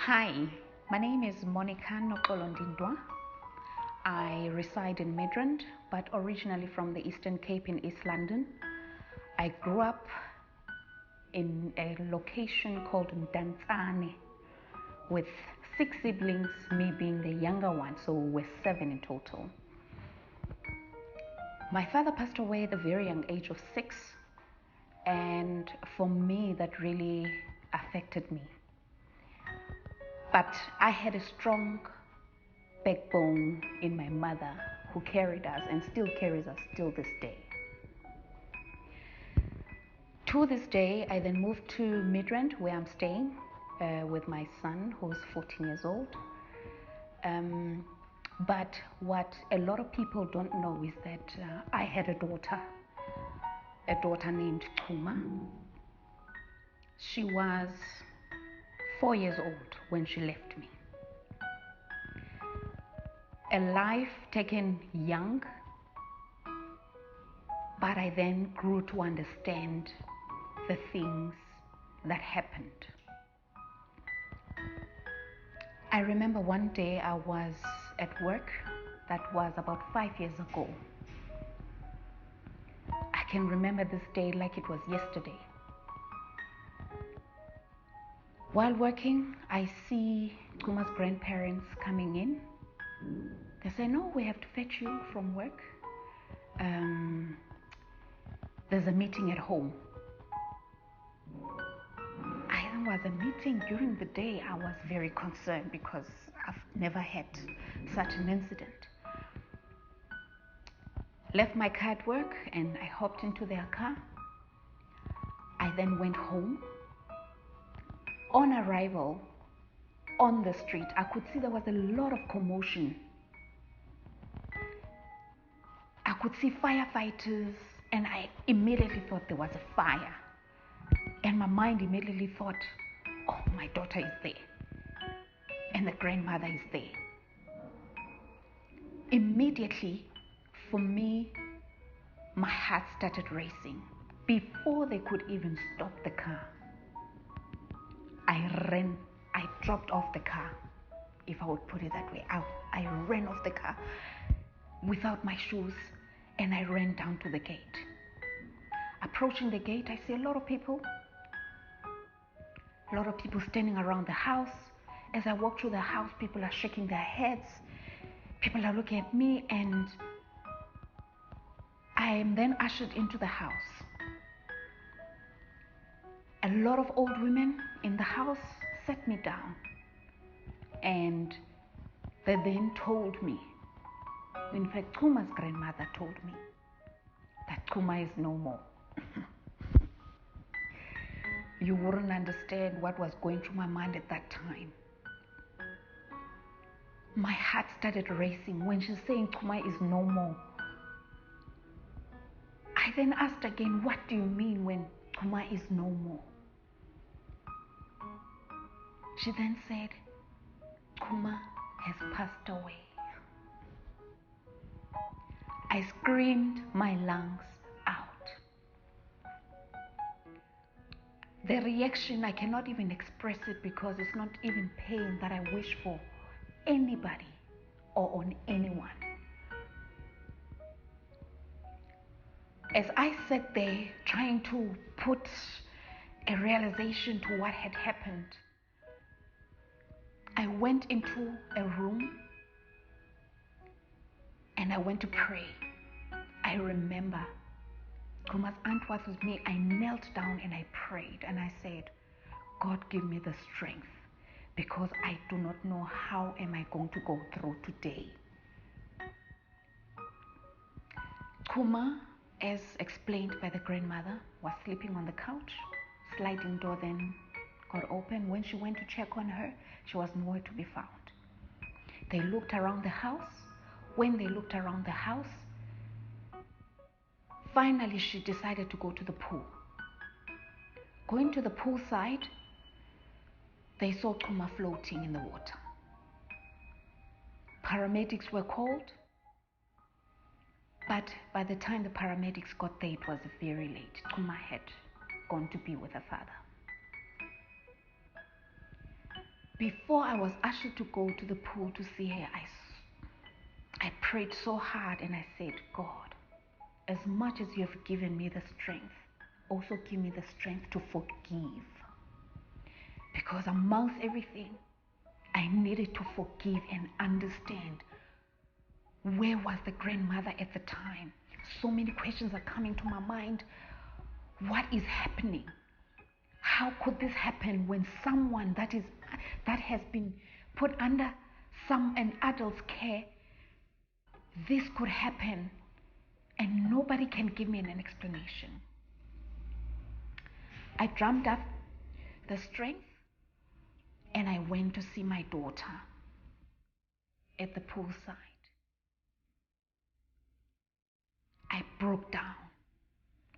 Hi, my name is Monica Ndindwa. I reside in Midrand, but originally from the Eastern Cape in East London. I grew up in a location called Mdantsane with 6 siblings, me being the younger one, so we're 7 in total. My father passed away at the very young age of 6, and for me that really affected me. But I had a strong backbone in my mother who carried us and still carries us till this day. To this day, I then moved to Midrand, where I'm staying with my son, who's 14 years old. But what a lot of people don't know is that I had a daughter named Chuma. She was 4 years old when she left me. A life taken young, but I then grew to understand the things that happened. I remember one day I was at work. That was about 5 years ago. I can remember this day like it was yesterday. While working, I see Kuma's grandparents coming in. They say, "No, we have to fetch you from work. There's a meeting at home." I was a meeting during the day. I was very concerned because I've never had such an incident. Left my car at work and I hopped into their car. I then went home. On arrival, on the street, I could see there was a lot of commotion. I could see firefighters, and I immediately thought there was a fire. And my mind immediately thought, oh, my daughter is there. And the grandmother is there. Immediately, for me, my heart started racing. Before they could even stop the car, I dropped off the car, if I would put it that way. I ran off the car without my shoes, and I ran down to the gate. Approaching the gate, I see a lot of people standing around the house. As I walk through the house, people are shaking their heads. People are looking at me, and I am then ushered into the house. A lot of old women in the house sat me down, and they then told me, in fact, Kuma's grandmother told me that Kuma is no more. You wouldn't understand what was going through my mind at that time. My heart started racing when she's saying Kuma is no more. I then asked again, what do you mean when Kuma is no more? She then said, Kuma has passed away. I screamed my lungs out. The reaction, I cannot even express it because it's not even pain that I wish for anybody or on anyone. As I sat there trying to put a realization to what had happened, I went into a room and I went to pray. I remember Kuma's aunt was with me. I knelt down and I prayed and I said, God, give me the strength, because I do not know how am I going to go through today. Kuma, as explained by the grandmother, was sleeping on the couch. Sliding door then got open. When she went to check on her, she was nowhere to be found. They looked around the house. When they looked around the house, finally she decided to go to the pool. Going to the pool side, they saw Kuma floating in the water. Paramedics were called, but by the time the paramedics got there, it was very late. Kuma had gone to be with her father. Before I was ushered to go to the pool to see her, I prayed so hard and I said, God, as much as you have given me the strength, also give me the strength to forgive. Because amongst everything, I needed to forgive and understand where was the grandmother at the time. So many questions are coming to my mind. What is happening? How could this happen when someone that has been put under an adult's care, this could happen and nobody can give me an explanation? I drummed up the strength and I went to see my daughter at the poolside. I broke down.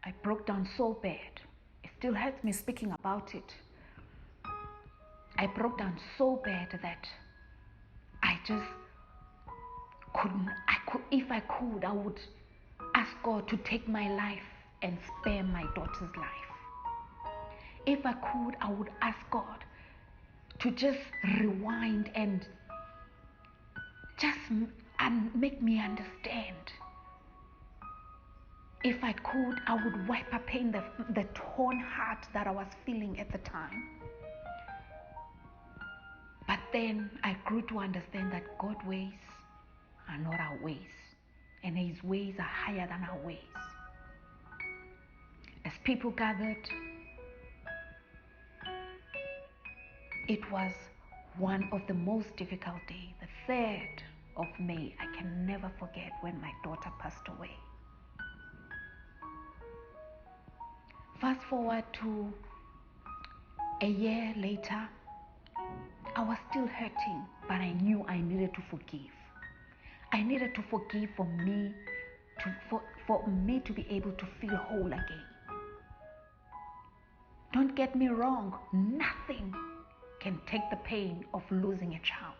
I broke down so bad. It still hurts me speaking about it. I broke down so bad that I just couldn't. If I could, I would ask God to take my life and spare my daughter's life. If I could, I would ask God to just rewind and just make me understand. If I could, I would wipe up the torn heart that I was feeling at the time. But then I grew to understand that God's ways are not our ways, and His ways are higher than our ways. As people gathered, it was one of the most difficult days, the 3rd of May. I can never forget when my daughter passed away. Fast forward to a year later, I was still hurting, but I knew I needed to forgive. I needed to forgive for me to be able to feel whole again. Don't get me wrong, nothing can take the pain of losing a child.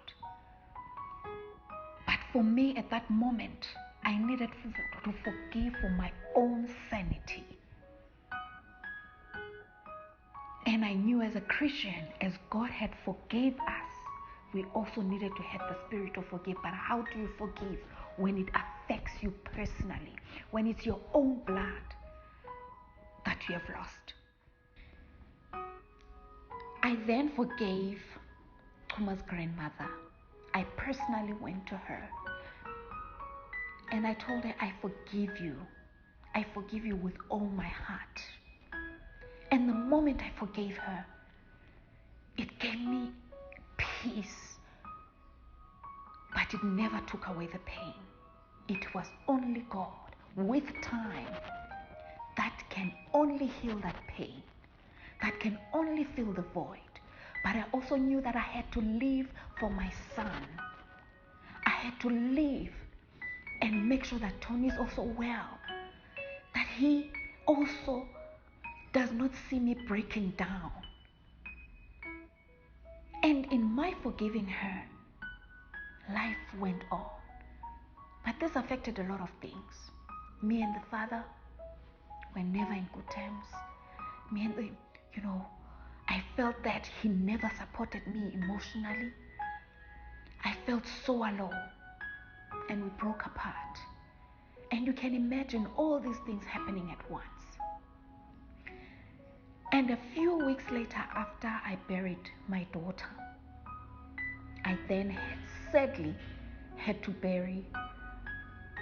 But for me at that moment, I needed to forgive for my own sanity. And I knew as a Christian, as God had forgave us, we also needed to have the spirit of forgive. But how do you forgive when it affects you personally? When it's your own blood that you have lost? I then forgave Thomas' grandmother. I personally went to her and I told her, I forgive you. I forgive you with all my heart. And the moment I forgave her, it gave me peace. But it never took away the pain. It was only God, with time, that can only heal that pain, that can only fill the void. But I also knew that I had to live for my son. I had to live and make sure that Tony is also well, that he also does not see me breaking down. And in my forgiving her, life went on. But this affected a lot of things. Me and the father were never in good terms. I felt that he never supported me emotionally. I felt so alone. And we broke apart. And you can imagine all these things happening at once. And a few weeks later, after I buried my daughter, I then sadly had to bury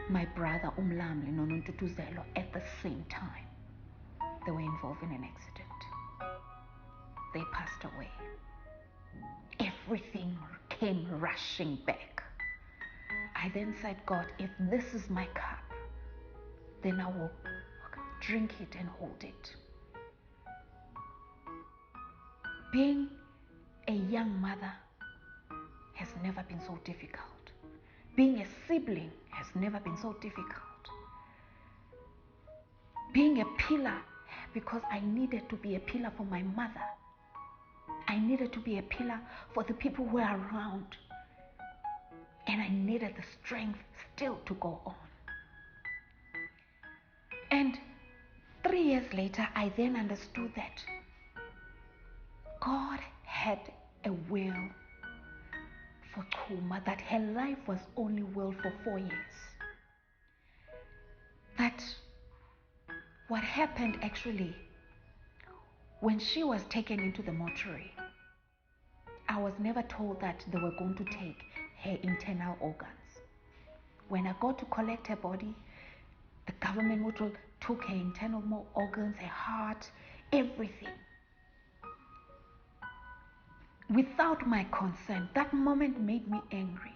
my brother Umlamli Nonontutuzelo at the same time. They were involved in an accident. They passed away. Everything came rushing back. I then said, God, if this is my cup, then I will drink it and hold it. Being a young mother has never been so difficult. Being a sibling has never been so difficult. Being a pillar, because I needed to be a pillar for my mother. I needed to be a pillar for the people who are around. And I needed the strength still to go on. And 3 years later, I then understood that God had a will for Kuma that her life was only willed for 4 years. That what happened actually, when she was taken into the mortuary, I was never told that they were going to take her internal organs. When I got to collect her body, the government took her internal organs, her heart, everything. Without my consent. That moment made me angry.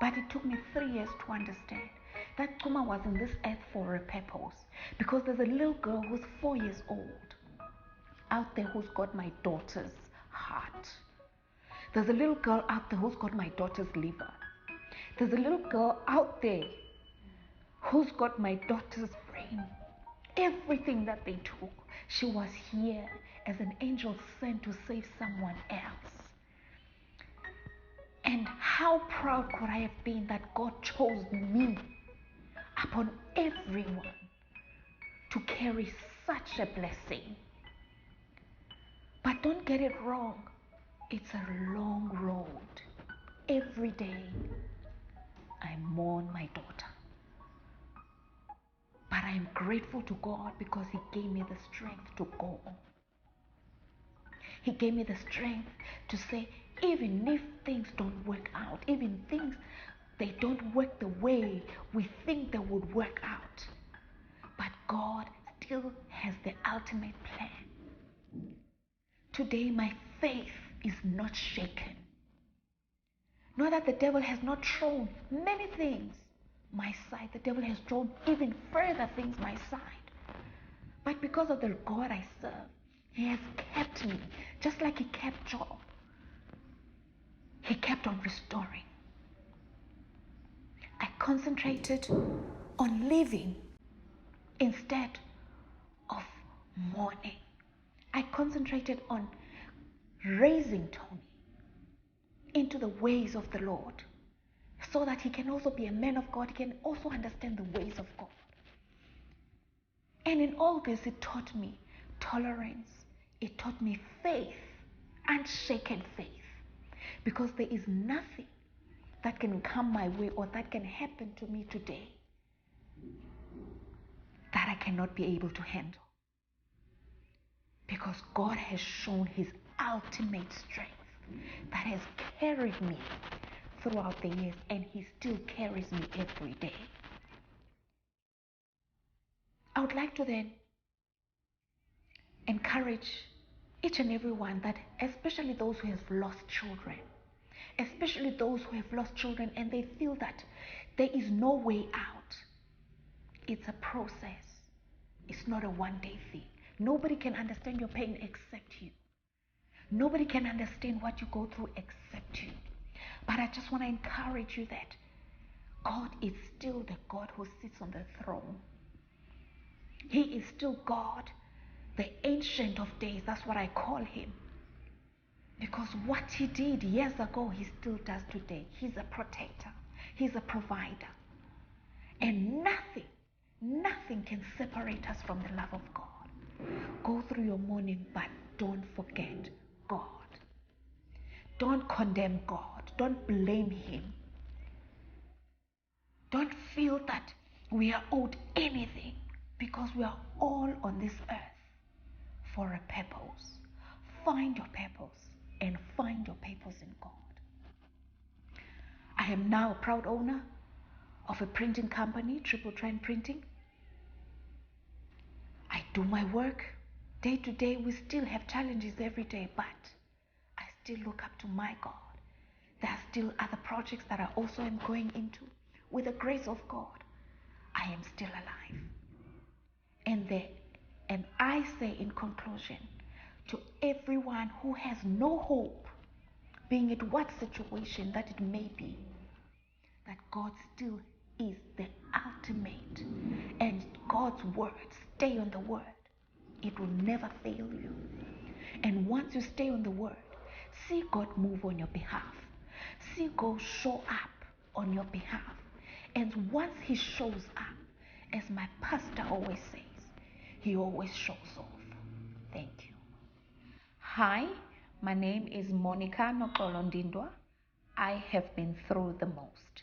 But it took me 3 years to understand that Kuma was in this earth for a purpose. Because there's a little girl who's 4 years old out there who's got my daughter's heart. There's a little girl out there who's got my daughter's liver. There's a little girl out there who's got my daughter's brain. Everything that they took, she was here as an angel sent to save someone else. And how proud could I have been that God chose me upon everyone to carry such a blessing. But don't get it wrong, it's a long road. Every day I mourn my daughter. But I am grateful to God because He gave me the strength to go on. He gave me the strength to say, even if things don't work out, even things they don't work the way we think they would work out, but God still has the ultimate plan. Today my faith is not shaken. Not that the devil has not thrown many things my side, the devil has thrown even further things my side. But because of the God I serve, He has kept me, just like He kept Job. He kept on restoring. I concentrated on living instead of mourning. I concentrated on raising Tony into the ways of the Lord so that he can also be a man of God. He can also understand the ways of God. And in all this, it taught me tolerance. It taught me faith, unshaken faith. Because there is nothing that can come my way or that can happen to me today that I cannot be able to handle. Because God has shown His ultimate strength that has carried me throughout the years, and He still carries me every day. I would like to then encourage each and every one that, especially those who have lost children, especially those who have lost children and they feel that there is no way out. It's a process. It's not a one-day thing. Nobody can understand your pain except you. Nobody can understand what you go through except you. But I just want to encourage you that God is still the God who sits on the throne. He is still God, the Ancient of Days. That's what I call Him. Because what He did years ago, He still does today. He's a protector. He's a provider. And nothing can separate us from the love of God. Go through your mourning, but don't forget God. Don't condemn God. Don't blame Him. Don't feel that we are owed anything, because we are all on this earth for a purpose. Find your purpose and find your purpose in God. I am now a proud owner of a printing company, TRIPLE Printing. I do my work day to day. We still have challenges every day, but I still look up to my God. There are still other projects that I also am going into. With the grace of God, I am still alive. And I say in conclusion, to everyone who has no hope, being it what situation that it may be, that God still is the ultimate, and God's word, stay on the word. It will never fail you. And once you stay on the word, see God move on your behalf. See God show up on your behalf. And once He shows up, as my pastor always says, He always shows off. Thank you. Hi, my name is Monica Ndindwa. I have been through the most.